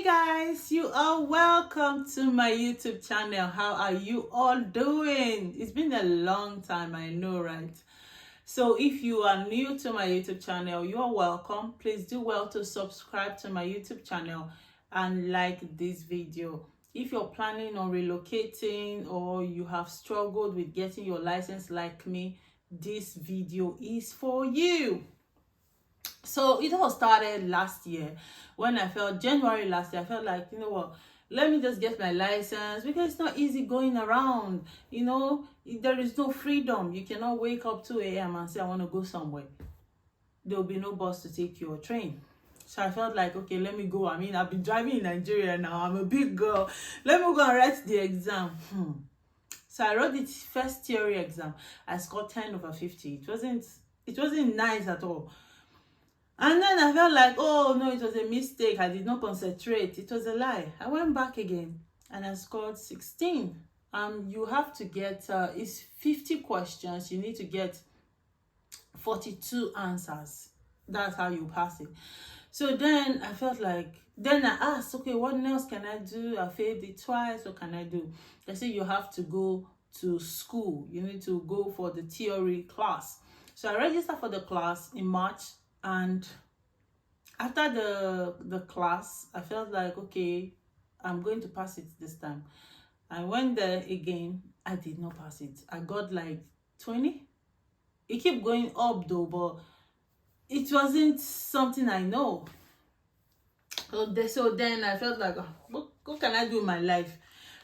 Hey guys, you are welcome to my YouTube channel. How are you all doing? It's been a long time, I know, right? So if you are new to my YouTube channel, you are welcome. Please do well to subscribe to my YouTube channel and like this video. If you're planning on relocating or you have struggled with getting your license like me, this video is for you. So it all started last year when I felt January last year. I felt like, you know what, let me just get my license because it's not easy going around. There is no freedom. You cannot wake up 2 a.m. and say, I want to go somewhere. There'll be no bus to take you or train. So I felt like, okay, let me go. I mean, I've been driving in Nigeria now. I'm a big girl. Let me go and write the exam. So I wrote the first theory exam. I scored 10 over 50. It wasn't nice at all. And then I felt like, oh no, it was a mistake. I did not concentrate. It was a lie. I went back again and I scored 16. You have to get, it's 50 questions. You need to get 42 answers. That's how you pass it. So then I felt like, then I asked, okay, what else can I do? I failed it twice. What can I do? They said you have to go to school. You need to go for the theory class. So I registered for the class in March. And after the class, I felt like, okay, I'm going to pass it this time. I went there again. I did not pass it. I got like 20. It kept going up though, but it wasn't something I know. So then I felt like, what can I do in my life?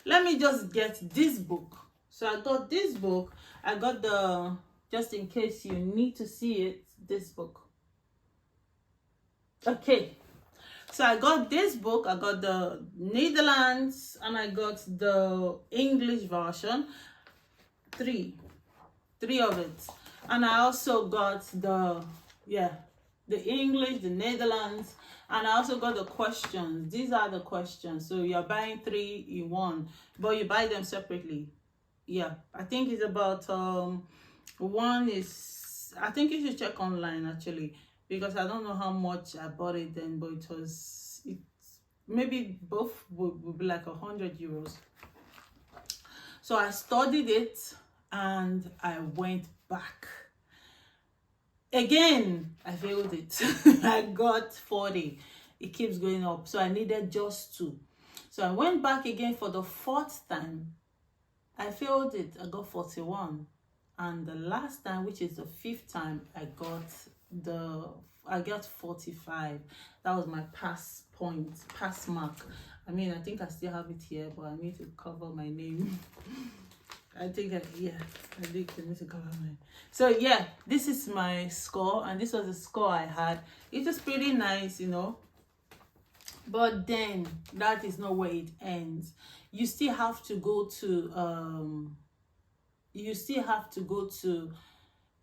Let me just get this book. So I got this book. I got just in case you need to see it, this book. Okay, so I got this book. I got the Netherlands and I got the English version, three of it. And I also got the English, the Netherlands, and I also got the questions. These are the questions. So you're buying 3 in 1, but you buy them separately. Yeah, I think it's about one is, I think you should check online actually, because I don't know how much I bought it then, but it's maybe both would be like 100 euros. So I studied it and I went back. Again, I failed it. I got 40. It keeps going up. So I needed just 2. So I went back again for the 4th time. I failed it. I got 41. And the last time, which is the 5th time, I got 45. That was my pass mark. I mean, I think I still have it here, but I need to cover my name. I think I need to cover my. So yeah, this is my score, and this was the score I had. It was pretty nice, But then that is not where it ends. You still have to go to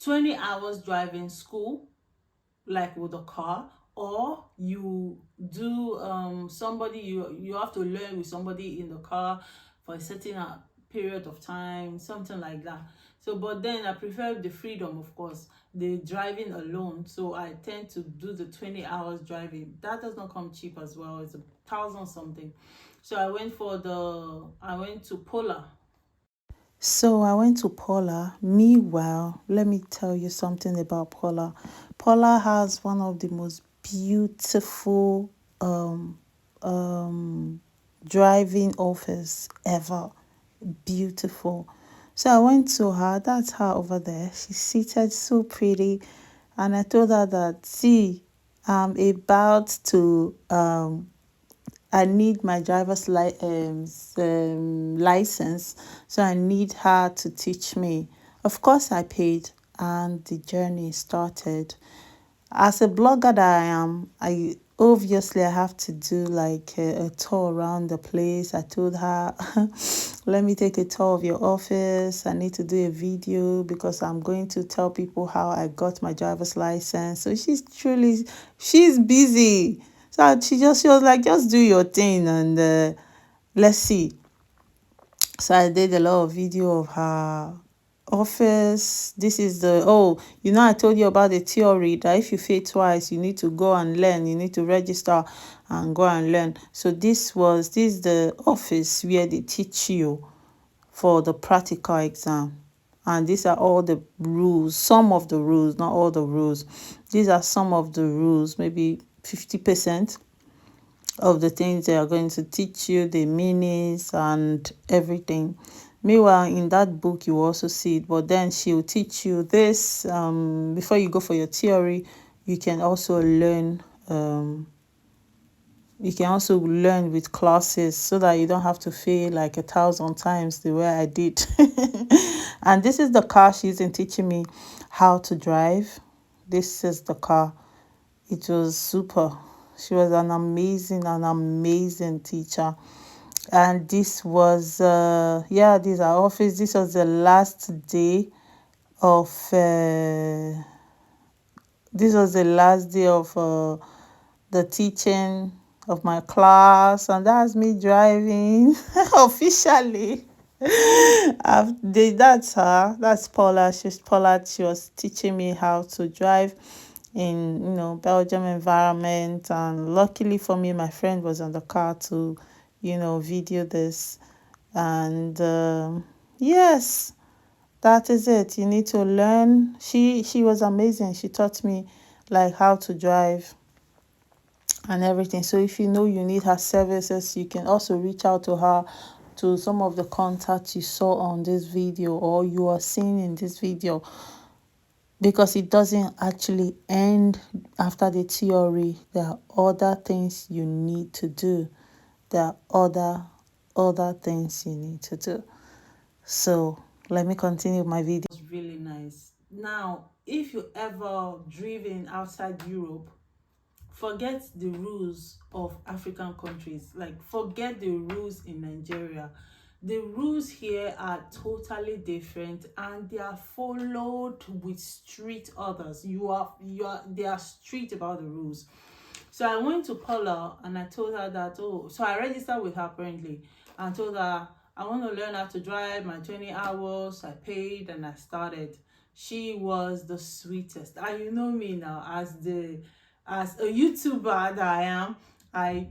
20 hours driving school, like with a car, or you do you have to learn with somebody in the car for a certain period of time, something like that. So but then I prefer the freedom, of course, the driving alone. So I tend to do the 20 hours driving. That does not come cheap as well. It's 1,000 something. So I went to Polar. So I went to Polar. Meanwhile, let me tell you something about Polar. Polar has one of the most beautiful driving office ever. Beautiful. So I went to her. That's her over there. She's seated so pretty. And I told her that, see, I'm about to I need my driver's license, so I need her to teach me. Of course, I paid, and the journey started. As a blogger that I am, I have to do like a tour around the place. I told her, let me take a tour of your office. I need to do a video because I'm going to tell people how I got my driver's license. So she's busy. So she was like, just do your thing and let's see. So I did a lot of video of her office. This is I told you about the theory that if you fail twice, you need to go and learn. You need to register and go and learn. So this is the office where they teach you for the practical exam. And these are all the rules, some of the rules, not all the rules. These are some of the rules, maybe 50% of the things they are going to teach you, the meanings and everything. Meanwhile, in that book, you also see it, but then she will teach you this. Before you go for your theory, you can also learn. You can also learn with classes so that you don't have to fail like 1,000 times the way I did. And this is the car she's in teaching me how to drive. This is the car. It was super. She was an amazing teacher. And this was these are office. This was the last day of the teaching of my class, and that's me driving officially. That's her. That's Paula. She's Paula. She was teaching me how to drive in Belgium environment, and luckily for me, my friend was on the car to video this. And yes, that is it. You need to learn. She was amazing. She taught me like how to drive and everything. So if you know you need her services, you can also reach out to her, to some of the contacts you saw on this video or you are seeing in this video, because it doesn't actually end after the theory. There are other things you need to do. There are other things you need to do. So let me continue my video. It's really nice. Now, if you ever driven outside Europe, forget the rules of African countries. Like, forget the rules in Nigeria. The rules here are totally different, and they are followed with strict orders. They are strict about the rules. So I went to Paula and I told her that, so I registered with her apparently, and told her I want to learn how to drive, my 20 hours. I paid and I started. She was the sweetest. And you know me now, as a YouTuber that I am, I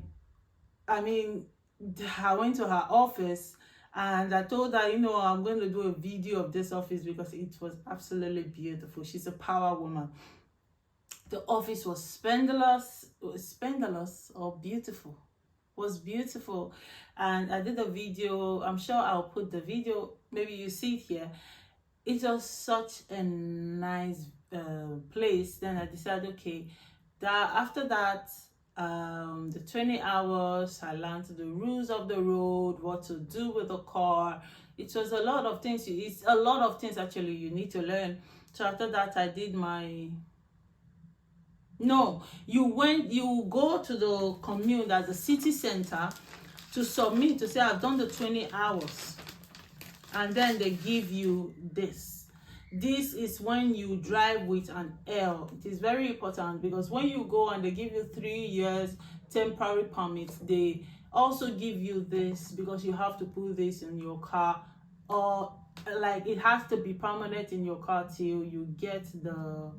mean, I went to her office and I told her, I'm going to do a video of this office because it was absolutely beautiful. She's a power woman. The office was splendorous or beautiful. Was beautiful. And I did a video. I'm sure I'll put the video, maybe you see it here. It was such a nice place. Then I decided, okay, that after that, the 20 hours, I learned the rules of the road, what to do with the car. It was a lot of things. It's a lot of things actually you need to learn. So after that, I did my... No, you go to the commune, that's the city center, to submit, to say I've done the 20 hours. And then they give you this. This is when you drive with an L. It is very important, because when you go and they give you 3 years temporary permits, they also give you this, because you have to put this in your car, or like it has to be permanent in your car till you get the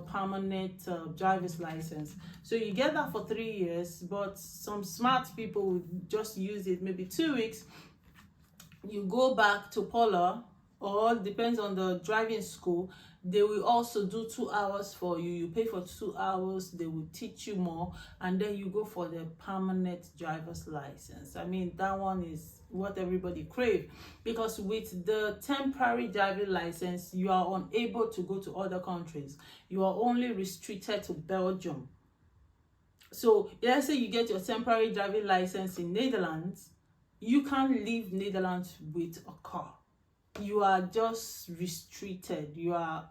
permanent driver's license. So you get that for 3 years, but some smart people would just use it maybe 2 weeks. You go back to Paula, or depends on the driving school, they will also do 2 hours for you. You pay for 2 hours, they will teach you more, and then you go for the permanent driver's license. I mean, that one is what everybody crave, because with the temporary driving license, you are unable to go to other countries. You are only restricted to Belgium. So let's say you get your temporary driving license in Netherlands, you can't leave Netherlands with a car. You are just restricted. You are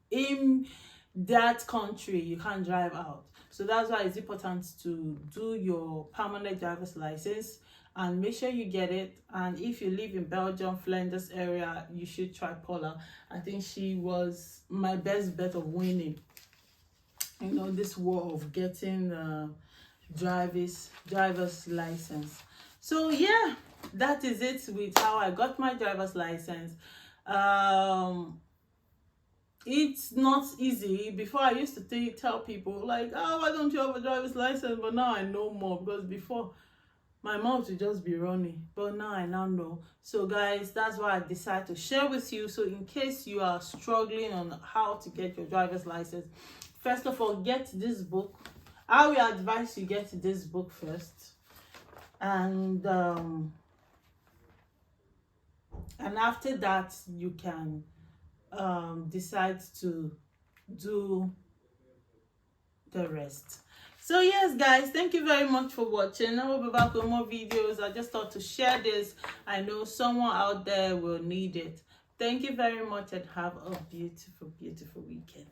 in that country. You can't drive out. So that's why it's important to do your permanent driver's license and make sure you get it. And if you live in Belgium, Flanders area, you should try Paula. I think she was my best bet of winning, this war of getting driver's license. So yeah, that is it with how I got my driver's license. it's not easy. Before, I used to tell people like, oh, why don't you have a driver's license? But now I know more, because before my mouth would just be running, but now I now know. So guys, that's why I decided to share with you. So in case you are struggling on how to get your driver's license, first of all, get this book. I will advise you get this book first, and after that you can decide to do the rest. So yes guys, thank you very much for watching. I will be back with more videos. I just thought to share this. I know someone out there will need it. Thank you very much, and have a beautiful weekend.